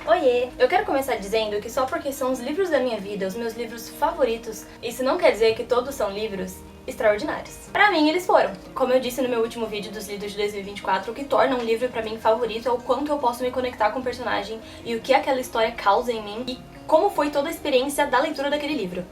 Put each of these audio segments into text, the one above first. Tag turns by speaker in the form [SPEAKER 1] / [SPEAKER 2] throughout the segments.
[SPEAKER 1] Oiê! Eu quero começar dizendo que só porque são os livros da minha vida, os meus livros favoritos, isso não quer dizer que todos são livros extraordinários. Pra mim, eles foram. Como eu disse no meu último vídeo dos lidos de 2024, o que torna um livro pra mim favorito é o quanto eu posso me conectar com o personagem e o que aquela história causa em mim e como foi toda a experiência da leitura daquele livro.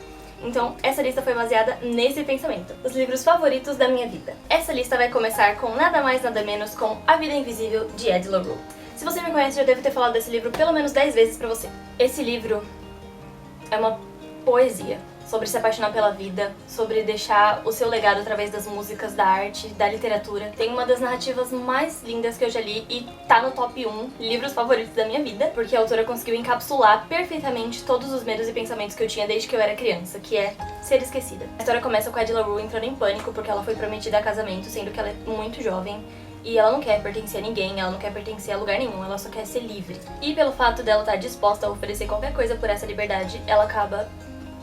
[SPEAKER 1] Então, essa lista foi baseada nesse pensamento. Os livros favoritos da minha vida. Essa lista vai começar com nada mais nada menos com A Vida Invisível, de Ed La Rue. Se você me conhece, já devo ter falado desse livro pelo menos 10 vezes pra você. Esse livro é uma poesia sobre se apaixonar pela vida, sobre deixar o seu legado através das músicas, da arte, da literatura. Tem uma das narrativas mais lindas que eu já li e tá no top 1 livros favoritos da minha vida, porque a autora conseguiu encapsular perfeitamente todos os medos e pensamentos que eu tinha desde que eu era criança, que é ser esquecida. A história começa com a Ed La Rue entrando em pânico porque ela foi prometida a casamento, sendo que ela é muito jovem. E ela não quer pertencer a ninguém, ela não quer pertencer a lugar nenhum, ela só quer ser livre. E pelo fato dela estar disposta a oferecer qualquer coisa por essa liberdade, ela acaba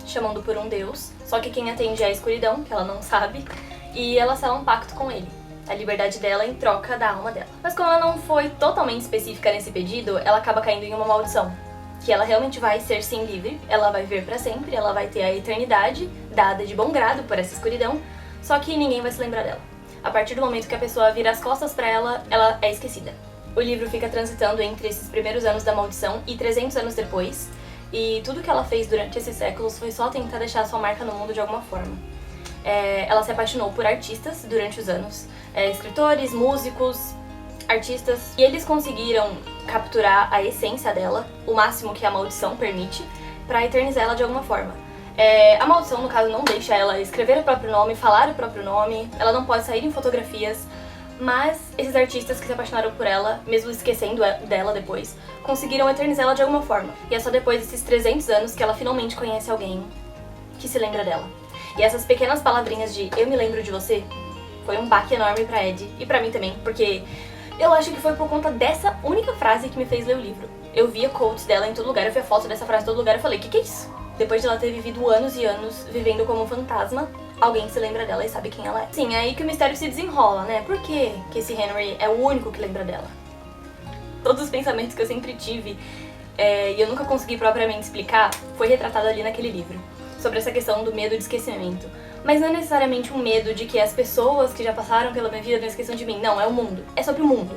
[SPEAKER 1] chamando por um deus, só que quem atende é a escuridão, que ela não sabe, e ela sela um pacto com ele, a liberdade dela em troca da alma dela. Mas como ela não foi totalmente específica nesse pedido, ela acaba caindo em uma maldição, que ela realmente vai ser sim livre, ela vai viver pra sempre, ela vai ter a eternidade dada de bom grado por essa escuridão, só que ninguém vai se lembrar dela. A partir do momento que a pessoa vira as costas pra ela, ela é esquecida. O livro fica transitando entre esses primeiros anos da maldição e 300 anos depois, e tudo que ela fez durante esses séculos foi só tentar deixar sua marca no mundo de alguma forma. Ela se apaixonou por artistas durante os anos, escritores, músicos, artistas, e eles conseguiram capturar a essência dela, o máximo que a maldição permite, pra eternizar ela de alguma forma. A maldição, no caso, não deixa ela escrever o próprio nome, falar o próprio nome, ela não pode sair em fotografias, mas esses artistas que se apaixonaram por ela, mesmo esquecendo dela depois, conseguiram eternizar ela de alguma forma. E é só depois desses 300 anos que ela finalmente conhece alguém que se lembra dela. E essas pequenas palavrinhas de "eu me lembro de você" foi um baque enorme pra Ed, e pra mim também, porque eu acho que foi por conta dessa única frase que me fez ler o livro. Eu via quotes dela em todo lugar, eu vi a foto dessa frase em todo lugar e falei, que é isso? Depois de ela ter vivido anos e anos vivendo como um fantasma, alguém se lembra dela e sabe quem ela é. Sim, é aí que o mistério se desenrola, né? Por que esse Henry é o único que lembra dela? Todos os pensamentos que eu sempre tive e eu nunca consegui propriamente explicar, foi retratado ali naquele livro. Sobre essa questão do medo de esquecimento. Mas não é necessariamente um medo de que as pessoas que já passaram pela minha vida não esqueçam de mim. Não, é o mundo. É sobre o mundo.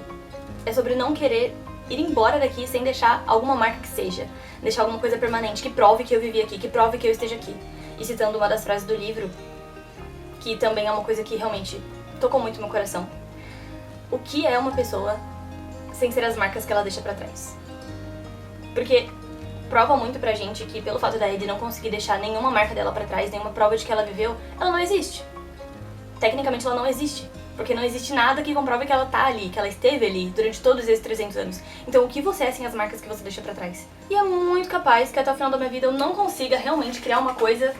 [SPEAKER 1] É sobre não querer ir embora daqui sem deixar alguma marca que seja. Deixar alguma coisa permanente, que prove que eu vivi aqui, que prove que eu esteja aqui. E citando uma das frases do livro, que também é uma coisa que realmente tocou muito meu coração. O que é uma pessoa sem ser as marcas que ela deixa pra trás? Porque prova muito pra gente que pelo fato da Ed não conseguir deixar nenhuma marca dela pra trás, nenhuma prova de que ela viveu, ela não existe. Tecnicamente ela não existe. Porque não existe nada que comprove que ela tá ali, que ela esteve ali durante todos esses 300 anos. Então o que você é sem as marcas que você deixa pra trás? E é muito capaz que até o final da minha vida eu não consiga realmente criar uma coisa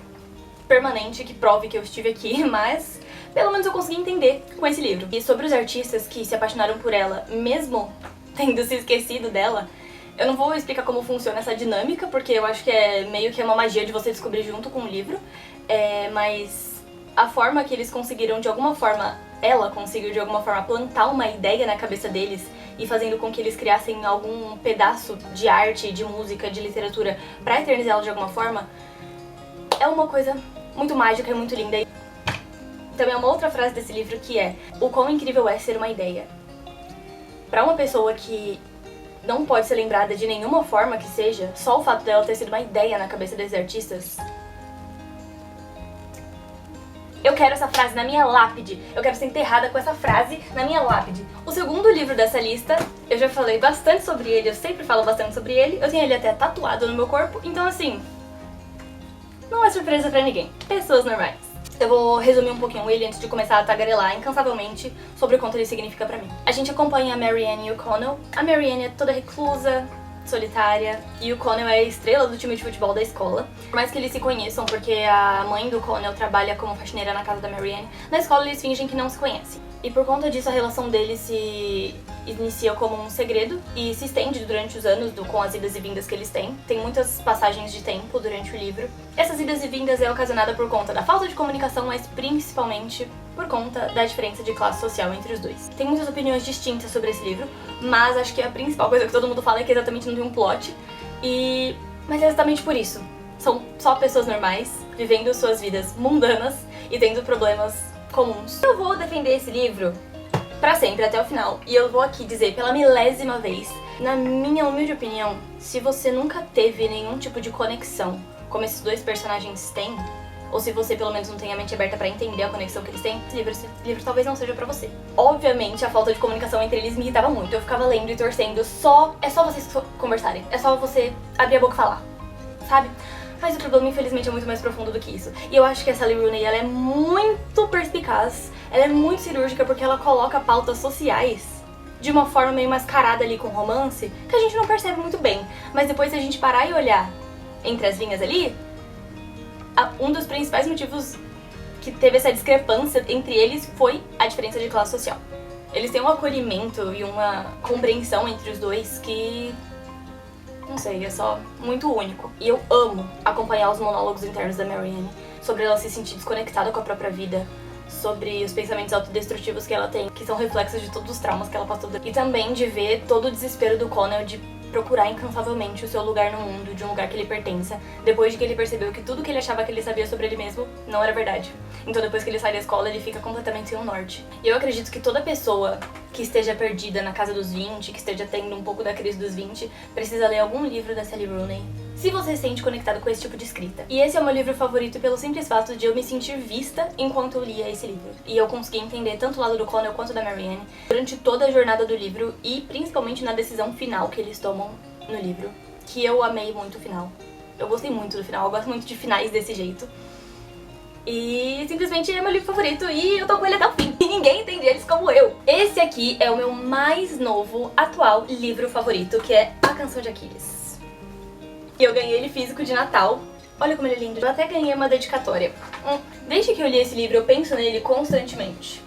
[SPEAKER 1] permanente que prove que eu estive aqui, mas pelo menos eu consegui entender com esse livro. E sobre os artistas que se apaixonaram por ela, mesmo tendo se esquecido dela, eu não vou explicar como funciona essa dinâmica, porque eu acho que é meio que uma magia de você descobrir junto com o livro, mas a forma que eles conseguiram de alguma forma, ela conseguiu de alguma forma plantar uma ideia na cabeça deles e fazendo com que eles criassem algum pedaço de arte, de música, de literatura pra eternizá-la de alguma forma, é uma coisa muito mágica e muito linda. Também é uma outra frase desse livro que é: o quão incrível é ser uma ideia. Pra uma pessoa que não pode ser lembrada de nenhuma forma que seja, só o fato dela ter sido uma ideia na cabeça desses artistas, eu quero essa frase na minha lápide. Eu quero ser enterrada com essa frase na minha lápide. O segundo livro dessa lista, eu já falei bastante sobre ele, eu sempre falo bastante sobre ele. Eu tenho ele até tatuado no meu corpo, então assim, não é surpresa pra ninguém. Pessoas normais. Eu vou resumir um pouquinho ele antes de começar a tagarelar incansavelmente sobre o quanto ele significa pra mim. A gente acompanha a Marianne e o Connell. A Marianne é toda reclusa, solitária, e o Connell é a estrela do time de futebol da escola. Por mais que eles se conheçam, porque a mãe do Connell trabalha como faxineira na casa da Marianne, na escola eles fingem que não se conhecem. E por conta disso a relação deles se inicia como um segredo e se estende durante os anos com as idas e vindas que eles têm. Tem muitas passagens de tempo durante o livro. Essas idas e vindas é ocasionada por conta da falta de comunicação, mas principalmente por conta da diferença de classe social entre os dois. Tem muitas opiniões distintas sobre esse livro, mas acho que a principal coisa que todo mundo fala é que exatamente não tem um plot. Mas é exatamente por isso. São só pessoas normais, vivendo suas vidas mundanas e tendo problemas comuns. Eu vou defender esse livro pra sempre, até o final. E eu vou aqui dizer pela milésima vez, na minha humilde opinião, se você nunca teve nenhum tipo de conexão como esses dois personagens têm, ou se você pelo menos não tem a mente aberta pra entender a conexão que eles têm, esse livro talvez não seja pra você. Obviamente, a falta de comunicação entre eles me irritava muito. Eu ficava lendo e torcendo, é só vocês conversarem, é só você abrir a boca e falar, sabe? Mas o problema, infelizmente, é muito mais profundo do que isso. E eu acho que a Sally Rooney, ela é muito perspicaz, ela é muito cirúrgica porque ela coloca pautas sociais de uma forma meio mascarada ali com romance, que a gente não percebe muito bem. Mas depois, se a gente parar e olhar entre as linhas ali, um dos principais motivos que teve essa discrepância entre eles foi a diferença de classe social. Eles têm um acolhimento e uma compreensão entre os dois que, não sei, é só muito único. E eu amo acompanhar os monólogos internos da Marianne, sobre ela se sentir desconectada com a própria vida, sobre os pensamentos autodestrutivos que ela tem, que são reflexos de todos os traumas que ela passou. E também de ver todo o desespero do Connell de procurar incansavelmente o seu lugar no mundo, de um lugar que ele pertença, depois de que ele percebeu que tudo que ele achava que ele sabia sobre ele mesmo não era verdade. Então depois que ele sai da escola, ele fica completamente sem um norte. E eu acredito que toda pessoa que esteja perdida na casa dos 20, que esteja tendo um pouco da crise dos 20, precisa ler algum livro da Sally Rooney, se você se sente conectado com esse tipo de escrita. E esse é o meu livro favorito pelo simples fato de eu me sentir vista enquanto eu lia esse livro. E eu consegui entender tanto o lado do Connell quanto da Marianne durante toda a jornada do livro e principalmente na decisão final que eles tomam no livro, que eu amei muito o final. Eu gostei muito do final, eu gosto muito de finais desse jeito. E simplesmente é meu livro favorito e eu tô com ele até o fim. E ninguém entende eles como eu. Esse aqui é o meu mais novo, atual livro favorito, que é A Canção de Aquiles. E eu ganhei ele físico de Natal. Olha como ele é lindo. Eu até ganhei uma dedicatória. Desde que eu li esse livro, eu penso nele constantemente.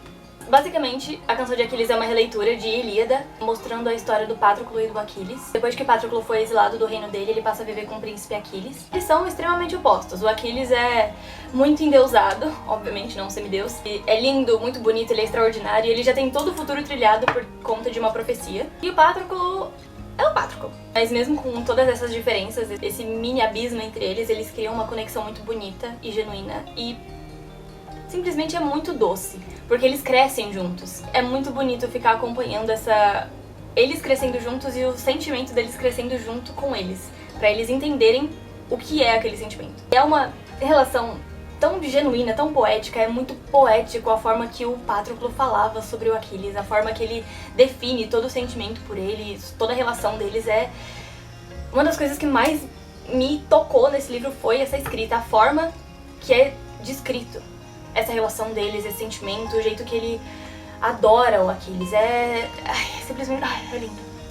[SPEAKER 1] Basicamente, A Canção de Aquiles é uma releitura de Ilíada, mostrando a história do Patroclo e do Aquiles. Depois que Patroclo foi exilado do reino dele, ele passa a viver com o príncipe Aquiles. Eles são extremamente opostos. O Aquiles é muito endeusado, obviamente não um semideus. É lindo, muito bonito, ele é extraordinário. E ele já tem todo o futuro trilhado por conta de uma profecia. E o Patroclo é o Patroclo. Mas mesmo com todas essas diferenças, esse mini abismo entre eles, eles criam uma conexão muito bonita e genuína. E simplesmente é muito doce, porque eles crescem juntos. É muito bonito ficar acompanhando eles crescendo juntos e o sentimento deles crescendo junto com eles, pra eles entenderem o que é aquele sentimento. É uma relação tão genuína, tão poética, é muito poético a forma que o Patroclo falava sobre o Aquiles, a forma que ele define todo o sentimento por ele, toda a relação deles. É uma das coisas que mais me tocou nesse livro foi essa escrita, a forma que é descrito essa relação deles, esse sentimento, o jeito que ele adora o Aquiles. Simplesmente...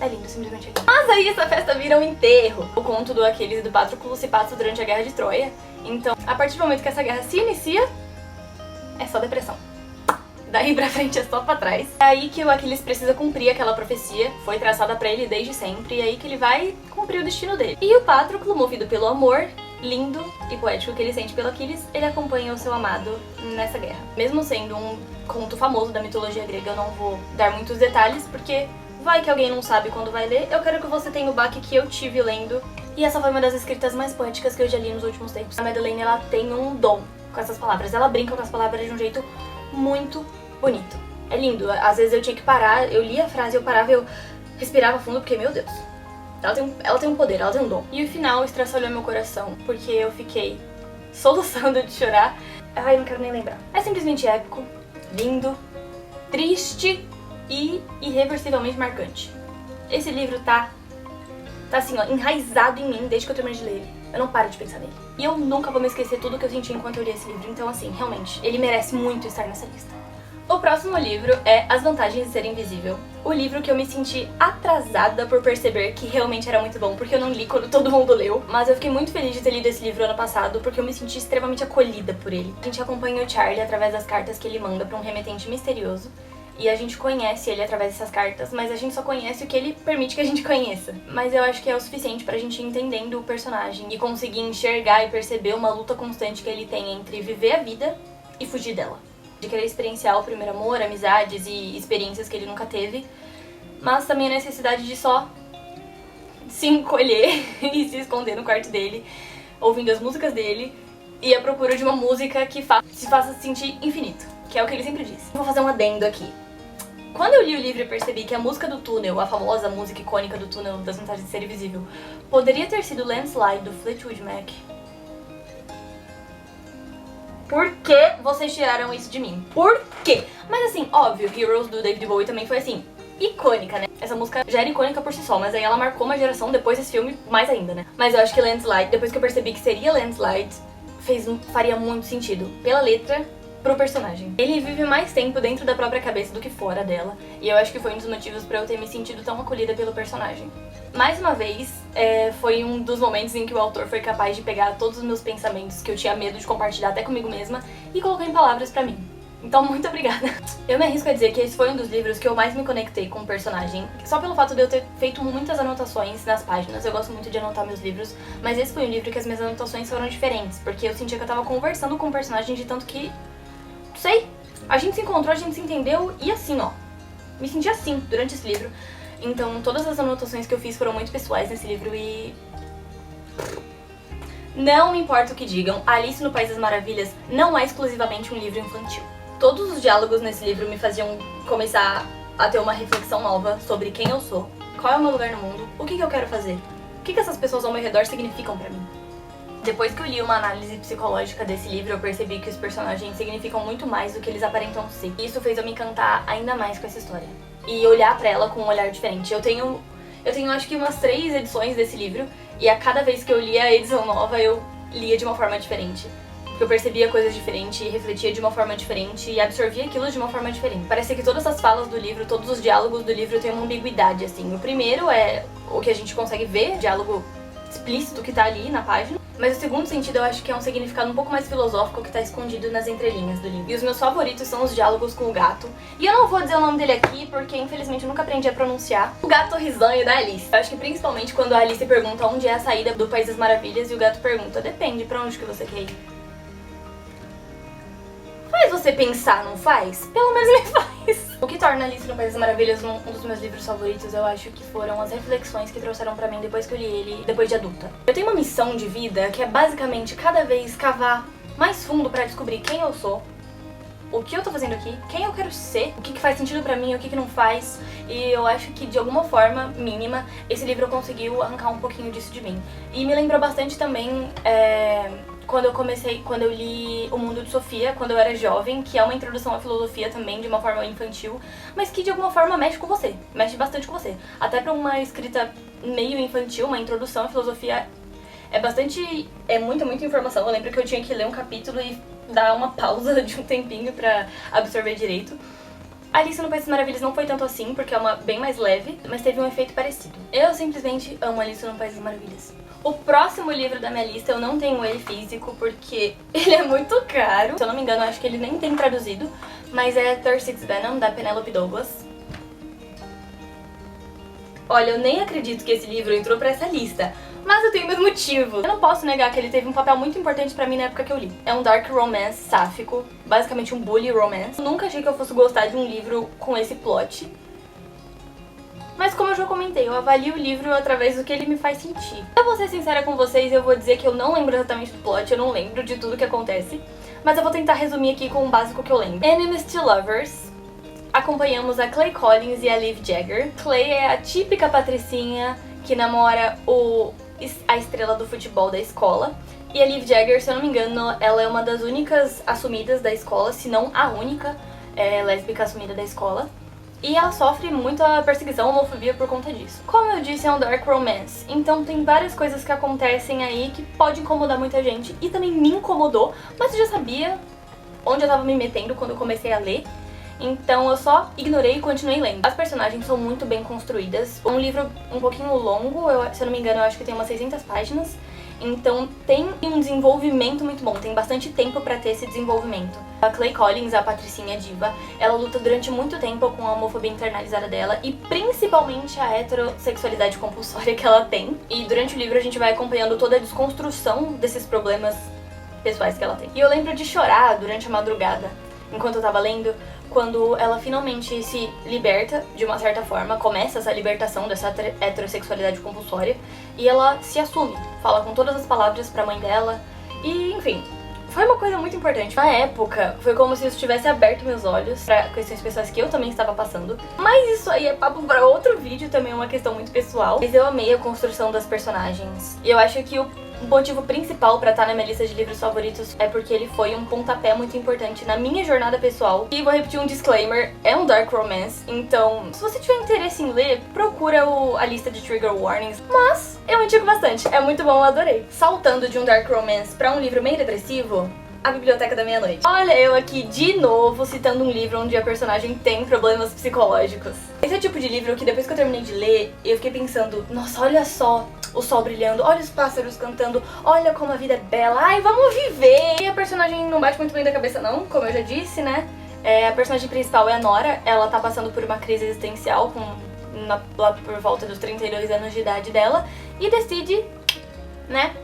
[SPEAKER 1] é lindo, simplesmente é lindo. Mas aí essa festa vira um enterro. O conto do Aquiles e do Patroclo se passa durante a Guerra de Troia. Então, a partir do momento que essa guerra se inicia, é só depressão. Daí pra frente é só pra trás. É aí que o Aquiles precisa cumprir aquela profecia, foi traçada pra ele desde sempre, e é aí que ele vai cumprir o destino dele. E o Patroclo, movido pelo amor lindo e poético que ele sente pelo Aquiles, ele acompanha o seu amado nessa guerra. Mesmo sendo um conto famoso da mitologia grega, eu não vou dar muitos detalhes, porque vai que alguém não sabe quando vai ler. Eu quero que você tenha o baque que eu tive lendo. E essa foi uma das escritas mais poéticas que eu já li nos últimos tempos. A Madeleine, ela tem um dom com essas palavras. Ela brinca com as palavras de um jeito muito bonito. É lindo. Às vezes eu tinha que parar, eu lia a frase, eu parava, eu respirava fundo, porque, meu Deus, ela tem um poder, ela tem um dom. E o final estraçalhou meu coração, porque eu fiquei soluçando de chorar. Ai, não quero nem lembrar. É simplesmente épico, lindo, triste e irreversivelmente marcante. Esse livro tá assim, ó, enraizado em mim desde que eu terminei de ler ele. Eu não paro de pensar nele. E eu nunca vou me esquecer tudo que eu senti enquanto eu li esse livro. Então, assim, realmente, ele merece muito estar nessa lista. O próximo livro é As Vantagens de Ser Invisível. O livro que eu me senti atrasada por perceber que realmente era muito bom, porque eu não li quando todo mundo leu. Mas eu fiquei muito feliz de ter lido esse livro ano passado, porque eu me senti extremamente acolhida por ele. A gente acompanha o Charlie através das cartas que ele manda pra um remetente misterioso. E a gente conhece ele através dessas cartas, mas a gente só conhece o que ele permite que a gente conheça. Mas eu acho que é o suficiente pra gente ir entendendo o personagem e conseguir enxergar e perceber uma luta constante que ele tem entre viver a vida e fugir dela. De querer experienciar o primeiro amor, amizades e experiências que ele nunca teve, mas também a necessidade de só se encolher e se esconder no quarto dele, ouvindo as músicas dele e à procura de uma música que se faça sentir infinito, que é o que ele sempre disse. Vou fazer um adendo aqui. Quando eu li o livro e percebi que a música do túnel, a famosa música icônica do túnel das Vantagens de Ser Invisível, poderia ter sido Landslide do Fleetwood Mac. Por que vocês tiraram isso de mim? Por quê? Mas assim, óbvio, Heroes do David Bowie também foi assim, icônica, né? Essa música já era icônica por si só, mas aí ela marcou uma geração depois desse filme mais ainda, né? Mas eu acho que Landslide, depois que eu percebi que seria Landslide, faria muito sentido. Pela letra, pro personagem. Ele vive mais tempo dentro da própria cabeça do que fora dela, e eu acho que foi um dos motivos pra eu ter me sentido tão acolhida pelo personagem. Mais uma vez, foi um dos momentos em que o autor foi capaz de pegar todos os meus pensamentos que eu tinha medo de compartilhar até comigo mesma e colocar em palavras pra mim. Então, muito obrigada. Eu me arrisco a dizer que esse foi um dos livros que eu mais me conectei com o personagem, só pelo fato de eu ter feito muitas anotações nas páginas. Eu gosto muito de anotar meus livros, mas esse foi um livro que as minhas anotações foram diferentes, porque eu sentia que eu tava conversando com o personagem de tanto que... sei, a gente se encontrou, a gente se entendeu e assim, ó, me senti assim durante esse livro. Então todas as anotações que eu fiz foram muito pessoais nesse livro e... não me importa o que digam, Alice no País das Maravilhas não é exclusivamente um livro infantil. Todos os diálogos nesse livro me faziam começar a ter uma reflexão nova sobre quem eu sou, qual é o meu lugar no mundo, o que eu quero fazer, o que essas pessoas ao meu redor significam pra mim. Depois que eu li uma análise psicológica desse livro, eu percebi que os personagens significam muito mais do que eles aparentam ser. E isso fez eu me encantar ainda mais com essa história. E olhar pra ela com um olhar diferente. Eu tenho acho que umas 3 edições desse livro, e a cada vez que eu lia a edição nova, eu lia de uma forma diferente. Porque eu percebia coisas diferentes, refletia de uma forma diferente e absorvia aquilo de uma forma diferente. Parece que todas as falas do livro, todos os diálogos do livro têm uma ambiguidade, assim. O primeiro é o que a gente consegue ver, diálogo explícito que tá ali na página. Mas o segundo sentido eu acho que é um significado um pouco mais filosófico que tá escondido nas entrelinhas do livro. E os meus favoritos são os diálogos com o gato. E eu não vou dizer o nome dele aqui porque infelizmente eu nunca aprendi a pronunciar. O gato risonho da Alice. Eu acho que principalmente quando a Alice pergunta onde é a saída do País das Maravilhas e o gato pergunta, depende, pra onde que você quer ir? Faz você pensar, não faz? Pelo menos me faz. O que torna Alice no País das Maravilhas um dos meus livros favoritos, eu acho que foram as reflexões que trouxeram pra mim depois que eu li ele, depois de adulta. Eu tenho uma missão de vida que é basicamente cada vez cavar mais fundo pra descobrir quem eu sou, o que eu tô fazendo aqui, quem eu quero ser, o que faz sentido pra mim, o que não faz. E eu acho que de alguma forma mínima esse livro conseguiu arrancar um pouquinho disso de mim. E me lembrou bastante também quando eu li O Mundo de Sofia, quando eu era jovem, que é uma introdução à filosofia também, de uma forma infantil, mas que de alguma forma mexe com você, mexe bastante com você. Até pra uma escrita meio infantil, uma introdução à filosofia é muita informação. Eu lembro que eu tinha que ler um capítulo e dar uma pausa de um tempinho pra absorver direito. Alice no País das Maravilhas não foi tanto assim, porque é uma bem mais leve, mas teve um efeito parecido. Eu simplesmente amo Alice no País das Maravilhas. O próximo livro da minha lista, eu não tenho ele físico porque ele é muito caro. Se eu não me engano, eu acho que ele nem tem traduzido, mas é Thirst Venom, da Penelope Douglas. Olha, eu nem acredito que esse livro entrou pra essa lista, mas eu tenho meus motivos. Eu não posso negar que ele teve um papel muito importante pra mim na época que eu li. É um dark romance sáfico, basicamente um bully romance. Eu nunca achei que eu fosse gostar de um livro com esse plot. Mas como eu já comentei, eu avalio o livro através do que ele me faz sentir. Eu vou ser sincera com vocês, eu vou dizer que eu não lembro exatamente do plot, eu não lembro de tudo que acontece, mas eu vou tentar resumir aqui com o básico que eu lembro. Enemies to Lovers. Acompanhamos a Clay Collins e a Liv Jagger. Clay é a típica patricinha que namora a estrela do futebol da escola. E a Liv Jagger, se eu não me engano, ela é uma das únicas assumidas da escola, se não a única lésbica assumida da escola. E ela sofre muita perseguição, homofobia por conta disso. Como eu disse, é um dark romance, então tem várias coisas que acontecem aí que pode incomodar muita gente, e também me incomodou, mas eu já sabia onde eu tava me metendo quando eu comecei a ler, então eu só ignorei e continuei lendo. As personagens são muito bem construídas, um livro um pouquinho longo, se eu não me engano eu acho que tem umas 600 páginas, então tem um desenvolvimento muito bom, tem bastante tempo pra ter esse desenvolvimento. A Clay Collins, a patricinha diva, ela luta durante muito tempo com a homofobia internalizada dela e principalmente a heterossexualidade compulsória que ela tem. E durante o livro a gente vai acompanhando toda a desconstrução desses problemas pessoais que ela tem. E eu lembro de chorar durante a madrugada, enquanto eu tava lendo, quando ela finalmente se liberta, de uma certa forma, começa essa libertação dessa heterossexualidade compulsória, e ela se assume, fala com todas as palavras pra mãe dela, e enfim, foi uma coisa muito importante. Na época, foi como se isso tivesse aberto meus olhos pra questões pessoais que eu também estava passando. Mas isso aí é papo pra outro vídeo, também é uma questão muito pessoal. Mas eu amei a construção das personagens. E eu acho que o motivo principal pra estar na minha lista de livros favoritos é porque ele foi um pontapé muito importante na minha jornada pessoal. E vou repetir um disclaimer, é um dark romance, então se você tiver interesse em ler, procura a lista de trigger warnings. Mas eu indico bastante, é muito bom, eu adorei. Saltando de um dark romance pra um livro meio depressivo, A Biblioteca da Meia-Noite. Olha eu aqui de novo citando um livro onde a personagem tem problemas psicológicos. Esse é o tipo de livro que depois que eu terminei de ler, eu fiquei pensando, nossa, olha só o sol brilhando, olha os pássaros cantando, olha como a vida é bela, ai, vamos viver! E a personagem não bate muito bem da cabeça não, como eu já disse, né? A personagem principal é a Nora, ela tá passando por uma crise existencial lá por volta dos 32 anos de idade dela, e decide, né?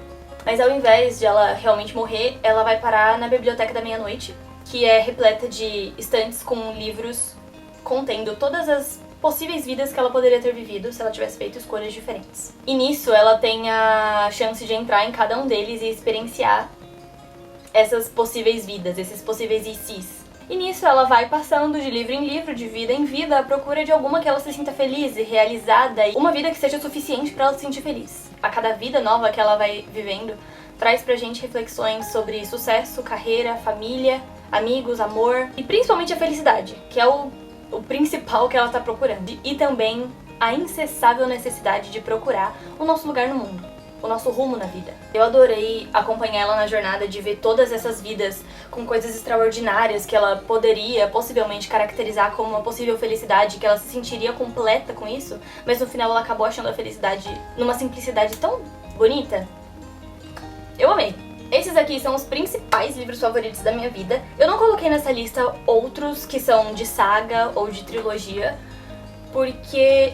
[SPEAKER 1] Mas ao invés de ela realmente morrer, ela vai parar na Biblioteca da Meia-Noite, que é repleta de estantes com livros contendo todas as possíveis vidas que ela poderia ter vivido se ela tivesse feito escolhas diferentes. E nisso ela tem a chance de entrar em cada um deles e experienciar essas possíveis vidas, esses possíveis ICs. E nisso ela vai passando de livro em livro, de vida em vida, à procura de alguma que ela se sinta feliz e realizada, e uma vida que seja suficiente pra ela se sentir feliz. A cada vida nova que ela vai vivendo, traz pra gente reflexões sobre sucesso, carreira, família, amigos, amor e principalmente a felicidade, que é o principal que ela tá procurando. E também a incessável necessidade de procurar o nosso lugar no mundo, o nosso rumo na vida. Eu adorei acompanhar ela na jornada de ver todas essas vidas com coisas extraordinárias que ela poderia possivelmente caracterizar como uma possível felicidade, que ela se sentiria completa com isso, mas no final ela acabou achando a felicidade numa simplicidade tão bonita. Eu amei. Esses aqui são os principais livros favoritos da minha vida. Eu não coloquei nessa lista outros que são de saga ou de trilogia, porque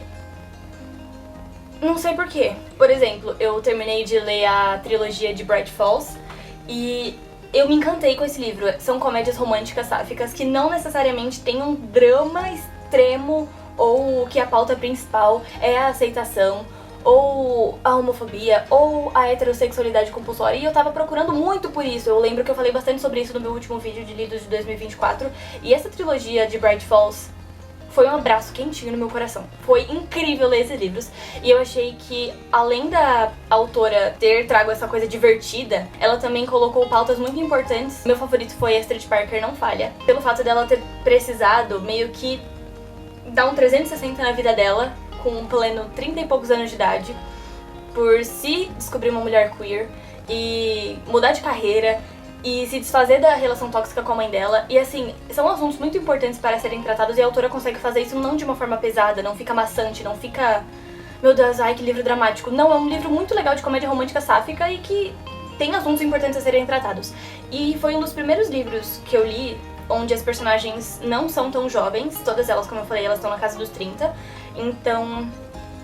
[SPEAKER 1] não sei porquê. Por exemplo, eu terminei de ler a trilogia de Bright Falls e eu me encantei com esse livro. São comédias românticas sáficas que não necessariamente têm um drama extremo ou que a pauta principal é a aceitação, ou a homofobia, ou a heterossexualidade compulsória, e eu tava procurando muito por isso. Eu lembro que eu falei bastante sobre isso no meu último vídeo de lidos de 2024, e essa trilogia de Bright Falls foi um abraço quentinho no meu coração. Foi incrível ler esses livros, e eu achei que, além da autora ter trago essa coisa divertida, ela também colocou pautas muito importantes. Meu favorito foi Astrid Parker Não Falha, pelo fato dela ter precisado meio que dar um 360 na vida dela, com um pleno 30 e poucos anos de idade, por se descobrir uma mulher queer e mudar de carreira e se desfazer da relação tóxica com a mãe dela. E assim, são assuntos muito importantes para serem tratados e a autora consegue fazer isso não de uma forma pesada, não fica maçante, não fica, meu Deus, ai que livro dramático. Não, é um livro muito legal de comédia romântica sáfica e que tem assuntos importantes a serem tratados. E foi um dos primeiros livros que eu li onde as personagens não são tão jovens, todas elas, como eu falei, elas estão na casa dos 30, então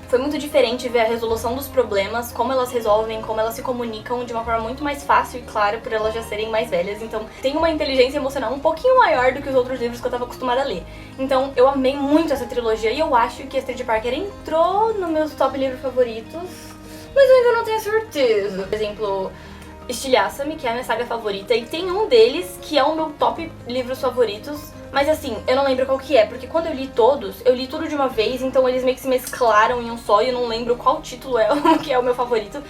[SPEAKER 1] foi muito diferente ver a resolução dos problemas, como elas resolvem, como elas se comunicam de uma forma muito mais fácil e clara por elas já serem mais velhas, então tem uma inteligência emocional um pouquinho maior do que os outros livros que eu tava acostumada a ler. Então eu amei muito essa trilogia e eu acho que a Astrid Parker entrou nos meus top livros favoritos, mas eu ainda não tenho certeza. Por exemplo, Estilhaça-me, que é a minha saga favorita, e tem um deles que é o meu top livros favoritos, mas assim, eu não lembro qual que é, porque quando eu li todos, eu li tudo de uma vez, então eles meio que se mesclaram em um só e eu não lembro qual título é o que é o meu favorito.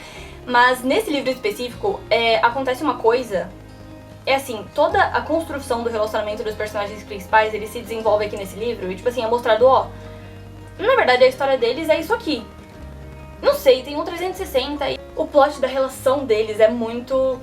[SPEAKER 1] Mas nesse livro específico, acontece uma coisa, é assim, toda a construção do relacionamento dos personagens principais, ele se desenvolve aqui nesse livro, e tipo assim, é mostrado, ó, na verdade a história deles é isso aqui. Não sei, tem um 360 e o plot da relação deles é muito.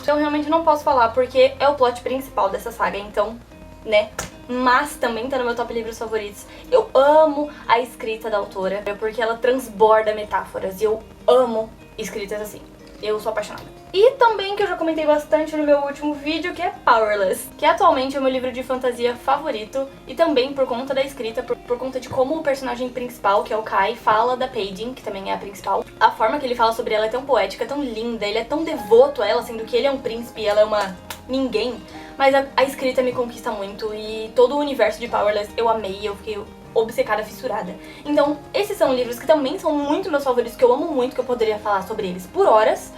[SPEAKER 1] Eu realmente não posso falar porque é o plot principal dessa saga, então, né? Mas também tá no meu top livros favoritos. Eu amo a escrita da autora, porque ela transborda metáforas e eu amo escritas assim. Eu sou apaixonada. E também, que eu já comentei bastante no meu último vídeo, que é Powerless, que atualmente é o meu livro de fantasia favorito, e também por conta da escrita, por conta de como o personagem principal, que é o Kai, fala da Paige, que também é a principal. A forma que ele fala sobre ela é tão poética, tão linda, ele é tão devoto a ela, sendo que ele é um príncipe e ela é uma ninguém, mas a escrita me conquista muito e todo o universo de Powerless eu amei, eu fiquei obcecada, fissurada. Então, esses são livros que também são muito meus favoritos, que eu amo muito, que eu poderia falar sobre eles por horas,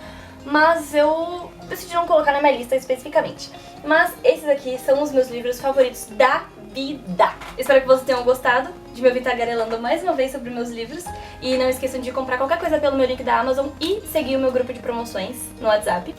[SPEAKER 1] mas eu decidi não colocar na minha lista especificamente. Mas esses aqui são os meus livros favoritos da vida. Espero que vocês tenham gostado de me ouvir tagarelando mais uma vez sobre meus livros. E não esqueçam de comprar qualquer coisa pelo meu link da Amazon e seguir o meu grupo de promoções no WhatsApp.